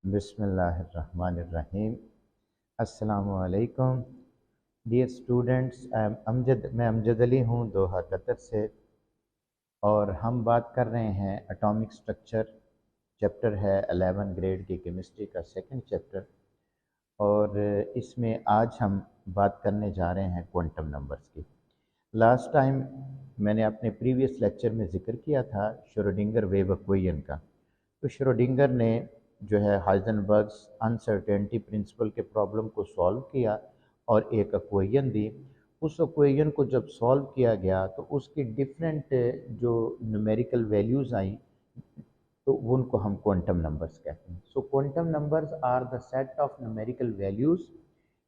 बिस्मिल्लाहिर्रहमानिर्रहीम। अस्सलामुअलैकुम dear students. मैं अमजद अली हूँ दोहा कतर से, और हम बात कर रहे हैं एटॉमिक स्ट्रक्चर। चैप्टर है 11 ग्रेड की केमिस्ट्री का सेकंड चैप्टर, और इसमें आज हम बात करने जा रहे हैं क्वांटम नंबर्स की। लास्ट टाइम मैंने अपने प्रीवियस लेक्चर में ज़िक्र किया था श्रोडिंगर वेव इक्वेशन का। तो श्रोडिंगर ने जो है हाइजेनबर्ग्स अनसर्टेनिटी प्रिंसिपल के प्रॉब्लम को सॉल्व किया और एक इक्वेशन दी। उस इक्वेशन को जब सॉल्व किया गया तो उसकी डिफरेंट जो न्यूमेरिकल वैल्यूज़ आई, तो उनको हम क्वांटम नंबर्स कहते हैं। So quantum numbers are the set of numerical values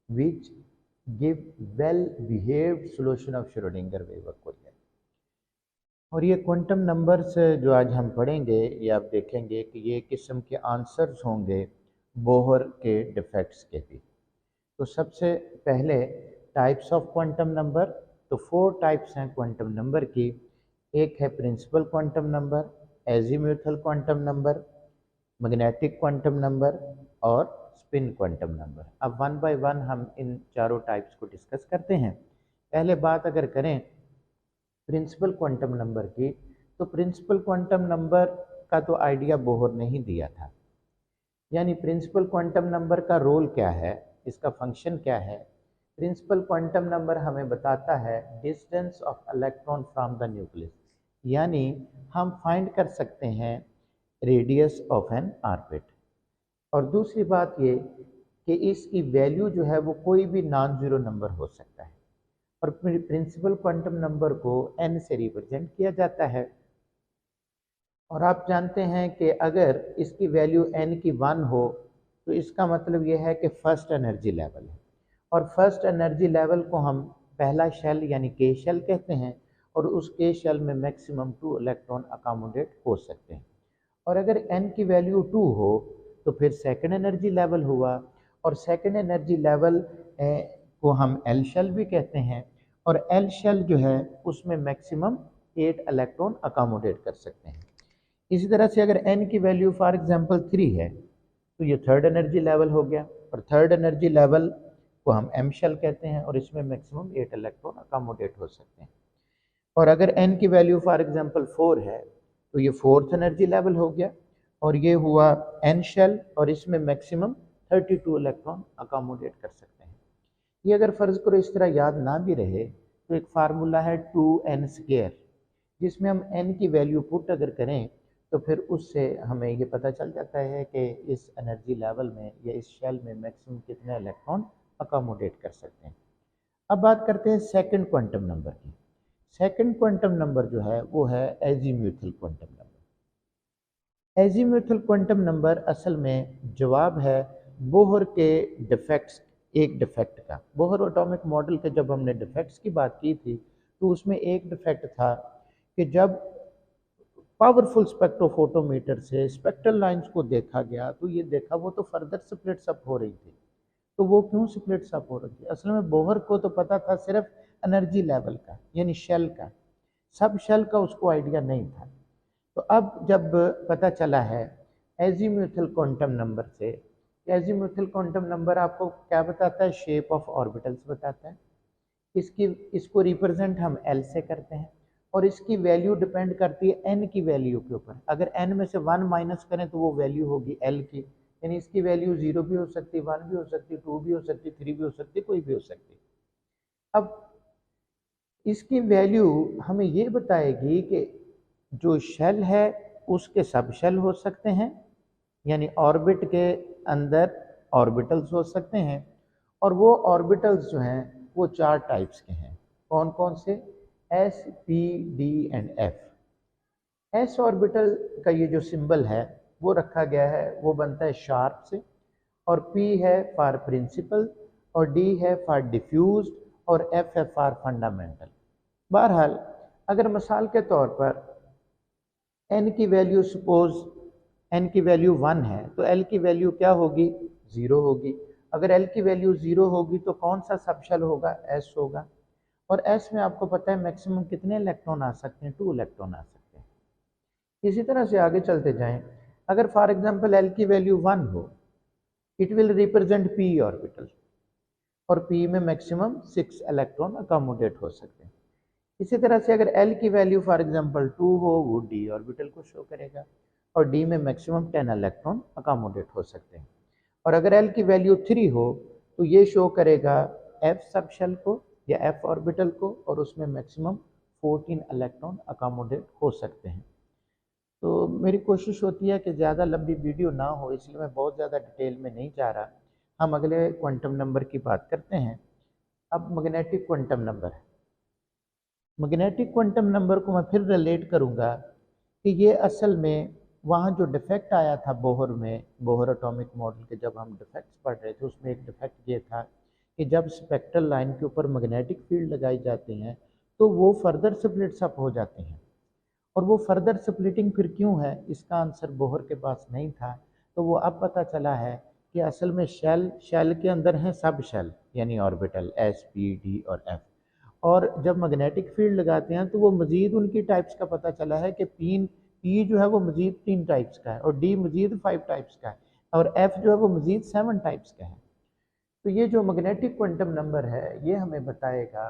which give well behaved solution of Schrodinger wave equation. और ये क्वांटम नंबर्स जो आज हम पढ़ेंगे, ये आप देखेंगे कि ये किस्म के आंसर्स होंगे बोहर के डिफेक्ट्स के भी। तो सबसे पहले टाइप्स ऑफ क्वांटम नंबर। तो 4 टाइप्स हैं क्वांटम नंबर की। एक है principal quantum number, azimuthal quantum number, magnetic quantum number और स्पिन क्वांटम नंबर। अब वन बाय वन हम इन चारों टाइप्स को डिस्कस करते हैं। पहले बात अगर करें प्रिंसिपल क्वांटम नंबर की, तो प्रिंसिपल क्वांटम नंबर का तो आइडिया बोहर ने ही दिया था। यानी प्रिंसिपल क्वांटम नंबर का रोल क्या है, इसका फंक्शन क्या है। प्रिंसिपल क्वांटम नंबर हमें बताता है distance of electron from the nucleus, यानी हम फाइंड कर सकते हैं रेडियस ऑफ एन ऑर्बिट। और दूसरी बात ये कि इसकी वैल्यू जो है वो कोई भी नॉन ज़ीरो नंबर हो सकता है, और प्रिंसिपल क्वांटम नंबर को n से रिप्रेजेंट किया जाता है। और आप जानते हैं कि अगर इसकी वैल्यू n की 1 हो तो इसका मतलब ये है कि फर्स्ट एनर्जी लेवल है, और फर्स्ट एनर्जी लेवल को हम पहला शेल यानी के शेल कहते हैं, और उस के शेल में मैक्सिमम 2 इलेक्ट्रॉन अकोमोडेट हो सकते हैं। और अगर n की वैल्यू 2 हो तो फिर सेकंड एनर्जी लेवल हुआ, और सेकंड एनर्जी लेवल को हम एल शेल भी कहते हैं, और एल शेल जो है उसमें मैक्सिमम 8 इलेक्ट्रॉन अकोमोडेट कर सकते हैं। इसी तरह से अगर n की वैल्यू फॉर एग्जांपल 3 है तो ये थर्ड एनर्जी लेवल हो गया, और थर्ड एनर्जी लेवल को हम एम शेल कहते हैं, और इसमें मैक्सिमम 8 इलेक्ट्रॉन अकोमोडेट हो सकते हैं। और अगर n की वैल्यू फॉर एग्जांपल 4 है तो ये फोर्थ एनर्जी लेवल हो गया, और ये हुआ n शेल, और इसमें मैक्सिमम 32 इलेक्ट्रॉन अकोमोडेट कर सकते हैं। ये अगर फ़र्ज़ करो इस तरह याद ना भी रहे तो एक फार्मूला है 2n², जिसमें हम n की वैल्यू पुट अगर करें तो फिर उससे हमें ये पता चल जाता है कि इस एनर्जी लेवल में या इस शेल में मैक्सिमम कितने इलेक्ट्रॉन अकोमोडेट कर सकते हैं। अब बात करते हैं सेकंड क्वांटम नंबर की। सेकंड क्वांटम नंबर जो है वो है azimuthal quantum number. Azimuthal quantum number असल में जवाब है बोहर के डिफेक्ट्स, एक डिफेक्ट का। बोहर एटॉमिक मॉडल के जब हमने डिफेक्ट्स की बात की थी तो उसमें एक डिफेक्ट था कि जब पावरफुल स्पेक्ट्रोफोटोमीटर से स्पेक्ट्रल लाइंस को देखा गया तो ये देखा वो तो फर्दर स्प्लिट्स अप हो रही थी। तो वो क्यों स्प्लिट्स अप हो रही थी? असल में बोहर को तो पता था सिर्फ एनर्जी लेवल का, यानी शेल का, सब शेल का उसको आइडिया नहीं था। तो अब जब पता चला है एजीम्यूथल क्वांटम नंबर से, एजीम्यूथल क्वांटम नंबर आपको क्या बताता है? शेप ऑफ ऑर्बिटल्स बताता है। इसको रिप्रेजेंट हम एल से करते हैं, और इसकी वैल्यू डिपेंड करती है एन की वैल्यू के ऊपर। अगर एन में से 1 माइनस करें तो वो वैल्यू होगी एल की, यानी इसकी वैल्यू 0 भी हो सकती, 1 भी हो सकती, 2 भी हो सकती, 3 भी हो सकती, कोई भी हो सकती। अब इसकी वैल्यू हमें ये बताएगी कि जो शेल है उसके सब शेल हो सकते हैं, यानी ऑर्बिट के अंदर ऑर्बिटल्स हो सकते हैं, और वो ऑर्बिटल्स जो हैं वो 4 टाइप्स के हैं। कौन कौन से? S, P, D and F. S orbital का ये जो सिंबल है वो रखा गया है, वो बनता है शार्प से, और पी है फॉर प्रिंसिपल, और डी है फॉर डिफ्यूज्ड, और एफ है फॉर फंडामेंटल। बहरहाल अगर मिसाल के तौर पर n की वैल्यू सपोज n की वैल्यू 1 है तो l की वैल्यू क्या होगी? 0 होगी। अगर l की वैल्यू 0 होगी तो कौन सा सबशेल होगा? s होगा। और s में आपको पता है मैक्सिमम कितने इलेक्ट्रॉन आ सकते हैं? 2 इलेक्ट्रॉन आ सकते हैं। इसी तरह से आगे चलते जाएं, अगर फॉर एग्जांपल l की वैल्यू 1 हो it will represent P orbital, और पी में मैक्सिमम 6 इलेक्ट्रॉन अकोमोडेट हो सकते हैं। इसी तरह से अगर एल की वैल्यू फॉर एग्जांपल 2 हो, वो डी ऑर्बिटल को शो करेगा, और डी में मैक्सिमम 10 इलेक्ट्रॉन अकोमोडेट हो सकते हैं। और अगर एल की वैल्यू 3 हो तो ये शो करेगा एफ सब शेल को या एफ ऑर्बिटल को, और उसमें मैक्सिमम 14 इलेक्ट्रॉन अकोमोडेट हो सकते हैं। तो मेरी कोशिश होती है कि ज़्यादा लंबी वीडियो ना हो, इसलिए मैं बहुत ज़्यादा डिटेल में नहीं जा रहा। हम अगले क्वांटम नंबर की बात करते हैं। अब मैग्नेटिक क्वांटम नंबर है। मैग्नेटिक क्वांटम नंबर को मैं फिर रिलेट करूंगा कि ये असल में वहाँ जो डिफेक्ट आया था बोहर में, बोहर एटॉमिक मॉडल के जब हम डिफेक्ट्स पढ़ रहे थे, उसमें एक डिफेक्ट ये था कि जब स्पेक्ट्रल लाइन के ऊपर मैग्नेटिक फील्ड लगाई जाती हैं तो वो फर्दर स्प्लिट्स अप हो जाती हैं। और वो फर्दर स्प्लिटिंग फिर क्यों है, इसका आंसर बोहर के पास नहीं था। तो वो अब पता चला है कि असल में शेल के अंदर हैं सब शेल, यानी ऑर्बिटल एस पी डी और एफ। और जब मैग्नेटिक फील्ड लगाते हैं तो वो मज़ीद उनकी टाइप्स का पता चला है कि पी जो है वो मज़ीद 3 टाइप्स का है, और डी मज़ीद 5 टाइप्स का है, और एफ जो है वो मज़ीद 7 टाइप्स का है। तो ये जो मैग्नेटिक क्वांटम नंबर है ये हमें बताएगा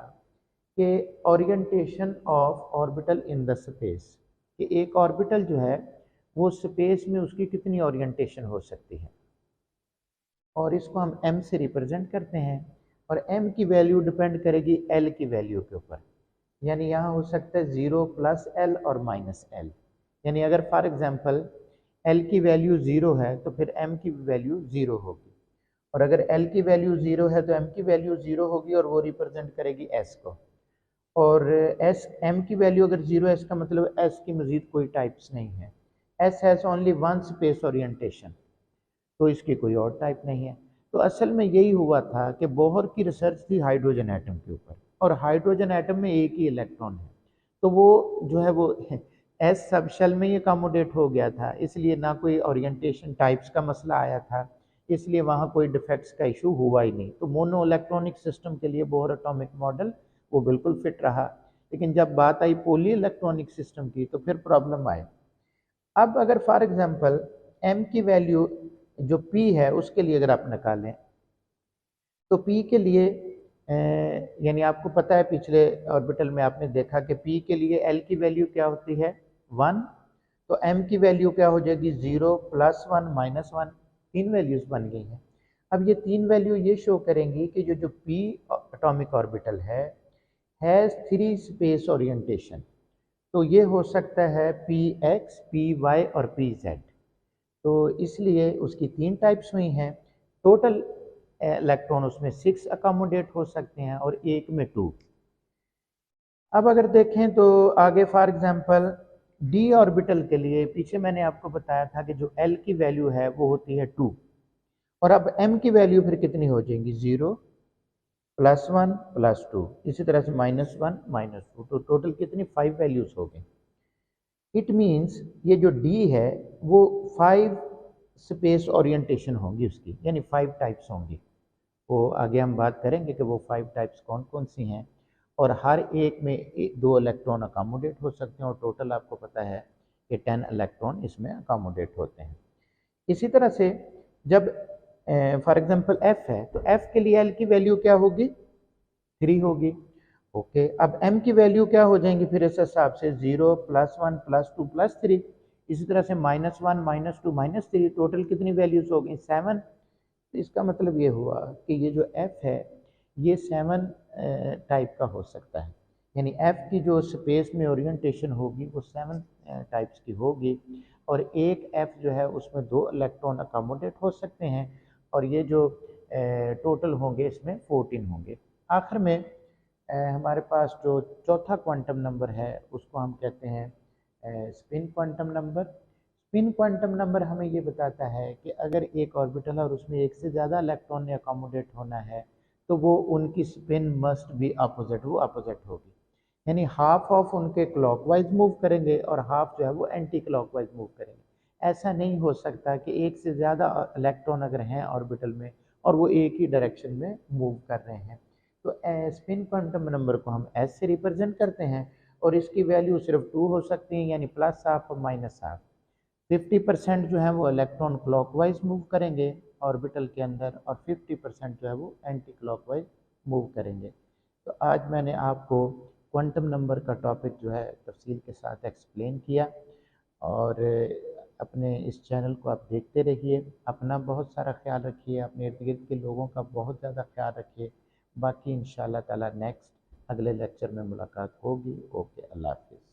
कि orientation of orbital in the space, कि एक ऑर्बिटल जो है वो स्पेस में उसकी कितनी ओरिएंटेशन हो सकती है, और इसको हम m से रिप्रेजेंट करते हैं। और m की वैल्यू डिपेंड करेगी l की वैल्यू के ऊपर, यानी यहाँ हो सकता है 0 प्लस एल और माइनस एल। यानी अगर फॉर एग्जांपल l की वैल्यू 0 है तो फिर m की वैल्यू 0 होगी, और अगर l की वैल्यू 0 है तो m की वैल्यू 0 होगी, और वो रिप्रेजेंट करेगी s को। और s m की वैल्यू अगर 0 है, इसका मतलब s की मज़ीद कोई टाइप्स नहीं है। s has only one space orientation, तो इसकी कोई और टाइप नहीं है। तो असल में यही हुआ था कि बोहर की रिसर्च थी हाइड्रोजन एटम के ऊपर, और हाइड्रोजन एटम में एक ही इलेक्ट्रॉन है, तो वो जो है वो एस सब शेल में ही अकोमोडेट हो गया था, इसलिए ना कोई ओरिएंटेशन टाइप्स का मसला आया था, इसलिए वहाँ कोई डिफेक्ट्स का इशू हुआ ही नहीं। तो मोनो इलेक्ट्रॉनिक सिस्टम के लिए बोहर एटॉमिक मॉडल वो बिल्कुल फिट रहा। लेकिन जब बात आई पॉली इलेक्ट्रॉनिक सिस्टम की तो फिर प्रॉब्लम आई। अब अगर फॉर एग्जांपल m की वैल्यू जो p है उसके लिए अगर आप निकालें तो p के लिए यानी आपको पता है पिछले ऑर्बिटल में आपने देखा कि p के लिए l की वैल्यू क्या होती है 1, तो m की वैल्यू क्या हो जाएगी 0 प्लस 1 माइनस 1। 3 वैल्यूज बन गई हैं। अब ये 3 वैल्यू ये शो करेंगी कि जो p एटॉमिक ऑर्बिटल है हैज़ 3 स्पेस ओरिएंटेशन। तो ये हो सकता है पी एक्स, पी वाई और पी जेड। तो इसलिए उसकी 3 टाइप्स हुई हैं। टोटल इलेक्ट्रॉन उसमें 6 अकोमोडेट हो सकते हैं और एक में 2। अब अगर देखें तो आगे फॉर एग्जांपल डी ऑर्बिटल के लिए पीछे मैंने आपको बताया था कि जो एल की वैल्यू है वो होती है 2, और अब एम की वैल्यू फिर कितनी हो जाएंगी 0 प्लस 1 प्लस 2, इसी तरह से माइनस 1 माइनस 2, तो टोटल कितनी 5 वैल्यूज हो गई। इट मीन्स ये जो डी है वो 5 स्पेस ओरिएंटेशन होंगी उसकी, यानी 5 टाइप्स होंगी। वो आगे हम बात करेंगे कि वो 5 टाइप्स कौन कौन सी हैं, और हर एक में 2 इलेक्ट्रॉन अकोमोडेट हो सकते हैं, और टोटल आपको पता है कि 10 इलेक्ट्रॉन इसमें अकोमोडेट होते हैं। इसी तरह से जब फॉर एग्जांपल एफ है तो एफ के लिए एल की वैल्यू क्या होगी 3 होगी। ओके, अब m की वैल्यू क्या हो जाएंगी फिर इस हिसाब से 0 प्लस 1 प्लस 2 प्लस 3, इसी तरह से माइनस 1 माइनस 2 माइनस 3, टोटल कितनी वैल्यूज हो गई 7। तो इसका मतलब ये हुआ कि ये जो f है ये 7 टाइप का हो सकता है, यानी f की जो स्पेस में ओरिएंटेशन होगी वो 7 टाइप्स की होगी, और एक f जो है उसमें 2 इलेक्ट्रॉन अकोमोडेट हो सकते हैं, और ये जो टोटल होंगे इसमें 14 होंगे। आखिर में हमारे पास जो चौथा क्वांटम नंबर है उसको हम कहते हैं spin quantum number. Spin quantum number हमें ये बताता है कि अगर एक ऑर्बिटल है और उसमें एक से ज़्यादा इलेक्ट्रॉन ने अकोमोडेट होना है तो वो उनकी स्पिन मस्ट बी अपोजिट, वो अपोजिट होगी, यानी हाफ ऑफ उनके क्लॉकवाइज मूव करेंगे और हाफ जो है वो एंटी क्लॉकवाइज मूव करेंगे। ऐसा नहीं हो सकता कि एक से ज़्यादा इलेक्ट्रॉन अगर हैं ऑर्बिटल में और वो एक ही डायरेक्शन में मूव कर रहे हैं। तो स्पिन क्वांटम नंबर को हम एस से रिप्रेजेंट करते हैं, और इसकी वैल्यू सिर्फ 2 हो सकती है, यानी प्लस हाफ और माइनस हाफ। 50% जो है वो इलेक्ट्रॉन क्लॉकवाइज मूव करेंगे ऑर्बिटल के अंदर और 50% जो है वो एंटी क्लॉकवाइज मूव करेंगे। तो आज मैंने आपको क्वांटम नंबर का टॉपिक जो है तफसील के साथ एक्सप्लेन किया, और अपने इस चैनल को आप देखते रहिए। अपना बहुत सारा ख्याल रखिए, अपने इर्द गिर्द के लोगों का बहुत ज़्यादा ख्याल रखिए। बाकी इंशाअल्लाह ताला नेक्स्ट अगले लेक्चर में मुलाकात होगी। ओके, अल्लाह हाफिज़।